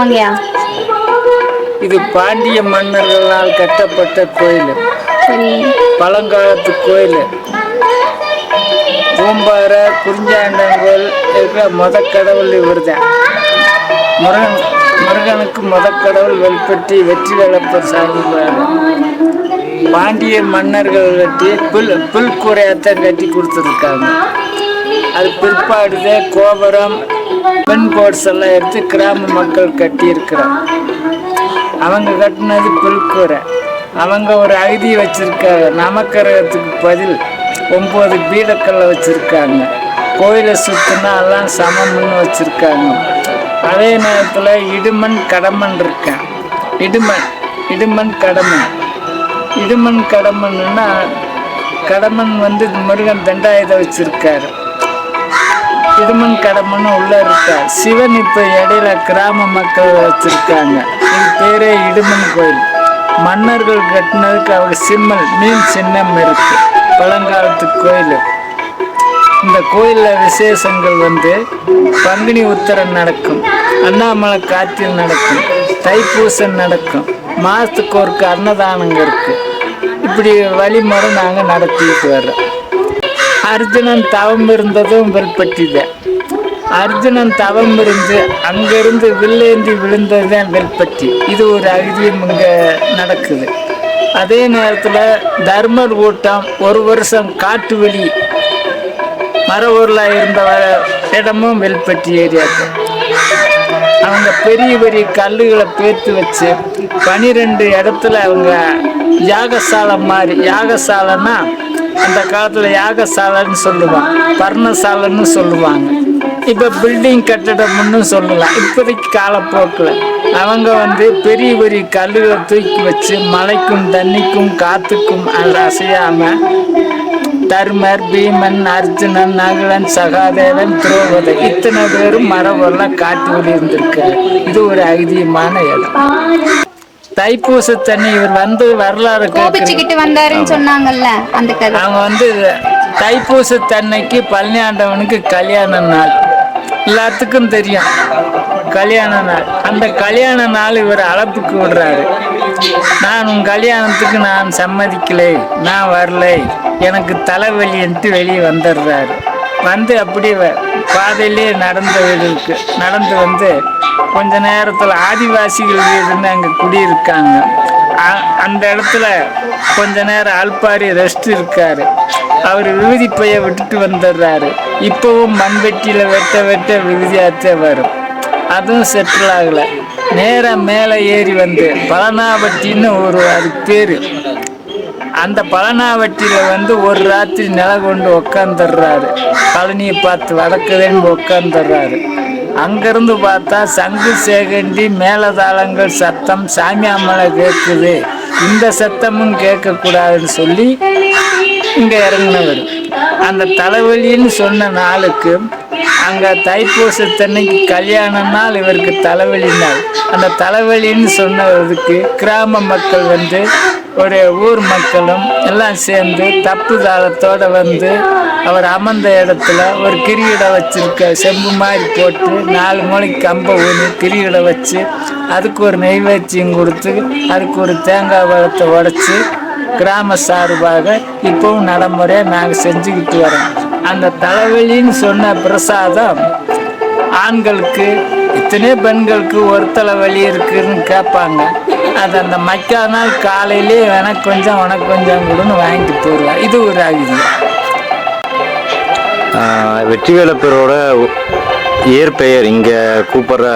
ஆமாங்கய்யா. இது பாண்டிய மன்னர்களால் கட்டப்பட்ட கோயில். சரி. பழங்காலத்து கோயில். பூம்பாறை குறிஞ்சாண்டங்கோல் இருக்கிற கடவுள் இவர் தான். முருகனுக்கு கடவுள் வெல்பட்டி வெற்றி வேலப்பர் சாமி. பாண்டிய மன்னர்கள் கட்டி புல்கூரையத்தான் கட்டி கொடுத்துருக்காங்க. அது பிற்பாடுதே கோபுரம் பெண் போர்ட்ஸ் எல்லாம் எடுத்து கிராம மக்கள் கட்டி இருக்கிறோம். அவங்க கட்டினது புல்கூரை. அவங்க ஒரு அகதி வச்சிருக்காங்க. நமக்கரகத்துக்கு பதில் 9 பீடக்கல்லை வச்சிருக்காங்க. கோயிலை சுத்தினா எல்லாம் சமம்னு வச்சிருக்காங்க. அதே நேரத்தில் இடுமண் கடமன் இருக்கான். இடுமண் கடமன்னா கடமன் முருகன் தண்டாயுதம் வச்சிருக்காரு. இடுமண் கடமன் உள்ள இருக்கார். சிவன் இப்ப இடையில கிராம மக்கள் வச்சிருக்காங்க. இது பேரே இடுமன் கோயில். மன்னர்கள் கட்டினதுக்கு அவங்க சிம்மல் மீன் சின்னம் இருக்கு. பழங்காலத்து கோயில். இந்த கோயிலில் விசேஷங்கள் பங்குனி உத்திரம் நடக்கும், அண்ணாமலை காற்றில் நடக்கும், தைப்பூசம் நடக்கும், மாதத்துக்கு ஒருக்கு அன்னதானங்க இருக்கு. இப்படி வழிமுறை நாங்கள் நடத்திட்டு வர்றோம். அர்ஜுனன் தவம் இருந்ததும் வெல்பட்டி தான். அர்ஜுனன் தவம் இருந்து அங்கிருந்து வில்லேந்தி விழுந்தது தான் வெல்பட்டி. இது ஒரு அகதியும் இங்கே நடக்குது. அதே நேரத்தில் தர்மர் கூட்டம் ஒரு வருஷம் காட்டு வெளி மர ஊரில் இருந்த இடமும் வெல்பட்டி ஏரியாவுக்கு. அவங்க பெரிய பெரிய கல்லுகளை பேர்த்து வச்சு 12 இடத்துல அவங்க யாகசாலை மாதிரி. யாகசாலைன்னா அந்த காலத்தில் யாகசாலைன்னு சொல்லுவாங்க, பர்ணசாலைன்னு சொல்லுவாங்க. இப்போ பில்டிங் கட்டடம்னு சொல்லலாம். இப்போதைக்கு காலப்போக்கில் அவங்க பெரிய பெரிய கல்லுகளை தூக்கி வச்சு மழைக்கும் தண்ணிக்கும் காத்துக்கும் அது அசையாமல் தர்மர், பீமன், அர்ஜுனன், நகுலன், சகாதேவன், திரௌபதி இத்தனை பேரும் மரபெல்லாம் காட்டு வெளி இருந்திருக்காரு. இது ஒரு ஐதீகமான இடம். தைப்பூச தண்ணி இவர் வரலாறு வந்தாருன்னு சொன்னாங்கல்ல அந்த கதை. அவங்க தைப்பூச தன்னைக்கு பழனி ஆண்டவனுக்கு கல்யாண நாள் எல்லாத்துக்கும் தெரியும். கல்யாண நாள். அந்த கல்யாண நாள் இவர் அழைப்புக்கு விடுறாரு. நான் உன் கல்யாணத்துக்கு நான் சம்மதிக்கலை, நான் வரலை, எனக்கு தலைவலின்ட்டு வெளியே வந்துடுறாரு. அப்படியே பாதையிலே நடந்து கொஞ்ச நேரத்தில் ஆதிவாசிகள் வீடுன்னு அங்கே குடியிருக்காங்க. அந்த இடத்துல கொஞ்ச நேரம் அல்பாரி ரெஸ்ட் இருக்காரு. அவர் விபூதி பைய விட்டுட்டு வந்துடுறாரு. இப்போவும் மண்வெட்டியில் வெட்ட விபூதியாத்தே வரும். அதுவும் செட்டில் ஆகலை. நேராக மேலே ஏறி பழனாவட்டின்னு அதுக்கு பேர். அந்த பழனாவட்டியில் ஒரு ராத்திரி நில கொண்டு உக்காந்துடுறாரு. பழனியை பார்த்து வடக்குதேன்னு உக்காந்துடுறாரு. அங்கிருந்து பார்த்தா சங்கு சேகண்டி மேலதாளங்கள் சத்தம் சாமியாமலை கேட்குது. இந்த சத்தமும் கேட்கக்கூடாதுன்னு சொல்லி இங்கே இறங்கினவர். அந்த தலைவலின்னு சொன்ன நாளுக்கு அங்கே தைப்பூசத்தன்னைக்கு கல்யாண நாள் இவருக்கு தலைவலி நாள். அந்த தலைவலின்னு சொன்னதுக்கு கிராம மக்கள் ஒரு ஊர் மக்களும் எல்லாம் சேர்ந்து தப்பு தாளத்தோடு அவர் அமர்ந்த இடத்துல ஒரு கிரீடம் வச்சிருக்க செம்பு மாதிரி போட்டு 4 மூளைக்கு கம்பை ஊனி கிரீடம் வச்சு அதுக்கு ஒரு நெய்வேத்தியம் கொடுத்து அதுக்கு ஒரு தேங்காய் பழத்தை உடைச்சி கிராம சார்பாக இப்பவும் நடைமுறையாக நாங்கள் செஞ்சுக்கிட்டு வரோம். அந்த தலைவலின்னு சொன்ன பிரசாதம் ஆண்களுக்கு இத்தனை பெண்களுக்கு ஒரு தலைவலி இருக்குன்னு கேட்பாங்க. அது அந்த மக்கா நாள் காலையிலே எனக்கு கொஞ்சம் உனக்கு கொஞ்சம் கூடன்னு வாங்கிட்டு போடுவேன். இது ஒரு ஆகுது. வெற்றி வேலப்பரோட இயற்பெயர் இங்கே கூப்பிடுற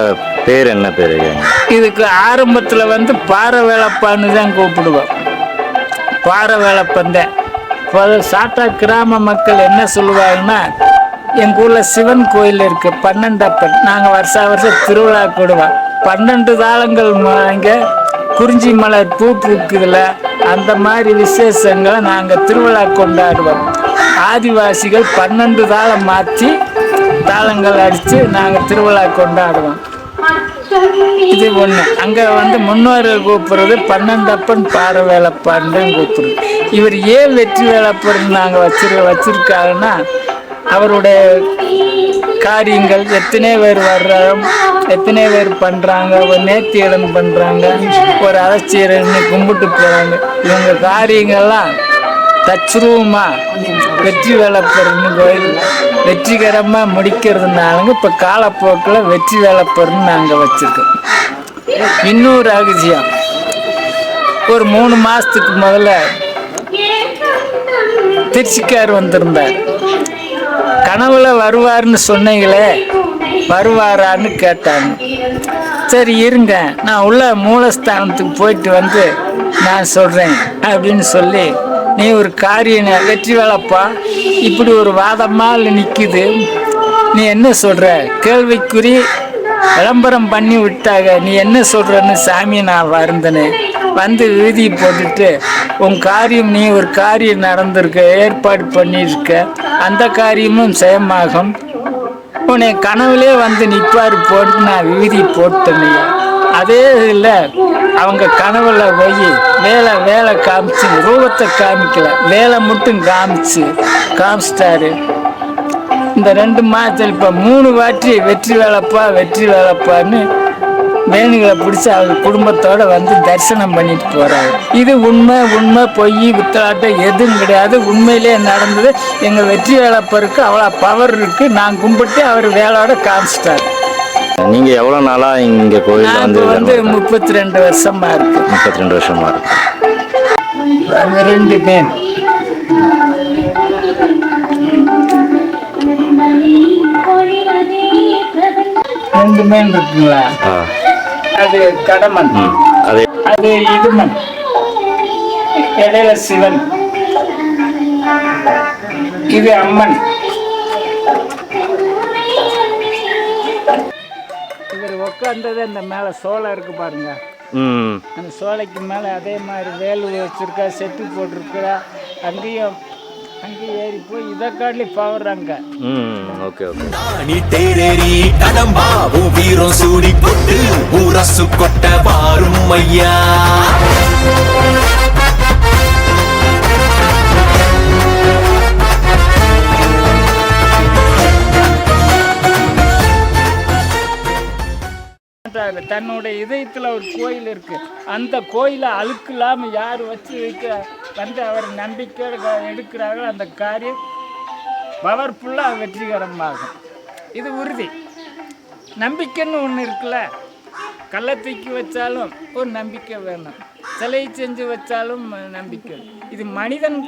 பேர் என்ன பேர்? இதுக்கு ஆரம்பத்தில் பாறை வேலப்பான்னு தான் கூப்பிடுவோம். பாறை வேலப்பந்தான். சாட்டா கிராம மக்கள் என்ன சொல்லுவாங்கன்னா, எங்கள் ஊரில் சிவன் கோயில் இருக்கு 12 அப்பன். நாங்கள் வருஷம் திருவிழா கூடுவோம். 12 தாளங்கள் இங்கே குறிஞ்சி மலர் பூ பூக்குதுல அந்த மாதிரி விசேஷங்களை நாங்கள் திருவிழா கொண்டாடுவோம். ஆதிவாசிகள் 12 தாளம் மாற்றி தாளங்கள் அடித்து நாங்கள் திருவிழா கொண்டாடுவோம். இது ஒன்று. அங்கே முன்னோர்கள் கூப்பிடுறது 12 அப்பன் பாறை வேலப்பான்னு தான் கூப்பிடுறது. இவர் ஏன் வெற்றி வேலப்பர்னு நாங்கள் வச்சிருக்காங்கன்னா, அவருடைய காரியங்கள் எத்தனை பேர் வர்றோம், எத்தனை பேர் பண்ணுறாங்க, ஒரு நேர்த்தியிடம் பண்ணுறாங்க, ஒரு அரசியல்னு கும்பிட்டு போகிறாங்க. இவங்க காரியங்கள்லாம் தச்சுருவமாக வெற்றி வேலைப்பெருன்னு கோயில் வெற்றிகரமாக முடிக்கிறதுனாலங்க இப்போ காலப்போக்கில் வெற்றி வேலைப்பெருன்னு நாங்கள் வச்சுருக்கோம். இன்னொரு ரகசியம், ஒரு 3 மாதத்துக்கு முதல்ல திருச்சிக்கார் வந்திருந்தார். கனவுல வருவார்னு சொன்னீங்களே, வருவாரான்னு கேட்டாங்க. சரி இருங்க, நான் உள்ள மூலஸ்தானத்துக்கு போயிட்டு வந்து நான் சொல்கிறேன் அப்படின்னு சொல்லி, நீ ஒரு காரியம் வெற்றி வேலைப்பா, இப்படி ஒரு வாதமாக நிற்குது, நீ என்ன சொல்கிற கேள்விக்குறி விளம்பரம் பண்ணி விட்டாங்க, நீ என்ன சொல்கிறன்னு சாமி நான் வருந்தனே வந்து வீதி போட்டுட்டு, உன் காரியம் நீ ஒரு காரியம் நடந்திருக்க, ஏற்பாடு பண்ணியிருக்க, அந்த காரியமும் செயமாகும், உன்னை கனவுலே வந்து நிற்பார் போட்டு நான் வீதி போட்டேன். அதே இல்லை, அவங்க கனவுல போய் வேலை காமிச்சு, ரூபத்தை காமிக்கல, வேலை மட்டும் காமிச்சிட்டாரு. இந்த 2 மாதத்தில் இப்போ 3 வாட்டி வெற்றி வேலைப்பான்னு வேணுகளை பிடிச்சி அவங்க குடும்பத்தோடு வந்து தரிசனம் பண்ணிட்டு போகிறாரு. இது உண்மை பொய் வித்தலாட்டம் எதுவும் கிடையாது, உண்மையிலே நடந்தது. எங்கள் வெற்றி வேலைப்பருக்கு அவ்வளோ பவர் இருக்குது. நான் கும்பிட்டு அவர் வேலையோட காமிச்சிட்டார். நீங்கள் எவ்வளோ நாளாக இங்கே கோயில் வந்து 32 வருஷமா இருக்கு. 32 வருஷமா இருக்கு. 2 பேர் 2 மேன் இருக்குங்களா? அது கடமன், அது இதுமன், இடையில சிவன், இது அம்மன். இவர் உட்கார்ந்தது அந்த மேல சோளம் இருக்கு பாருங்க, அந்த சோலைக்கு மேல அதே மாதிரி வேலு வச்சிருக்கா, செட்டு போட்டிருக்கிறா. அங்கேயும் ஏறி போய் இதை காட்டி பவர்றாங்க. ஓகே நீ தேரேறி கடம்பாவும் வீரம் சூடி போட்டு ஊரசு கொட்ட பாரும் ஐயா. தன்னுடைய இதயத்தில் ஒரு கோயில் இருக்கு. அந்த கோயிலை அழுக்கு இல்லாமல் யார் வச்சு வந்து அவர் நம்பிக்கை எடுக்கிறார்களோ அந்த காரியம் பவர்ஃபுல்லாக வெற்றிகரமாகும். இது உறுதி. நம்பிக்கைன்னு ஒன்று இருக்குல்ல, கல்லை தூக்கி வச்சாலும் ஒரு நம்பிக்கை வேணும், சிலை செஞ்சு வச்சாலும் நம்பிக்கை. இது மனிதன்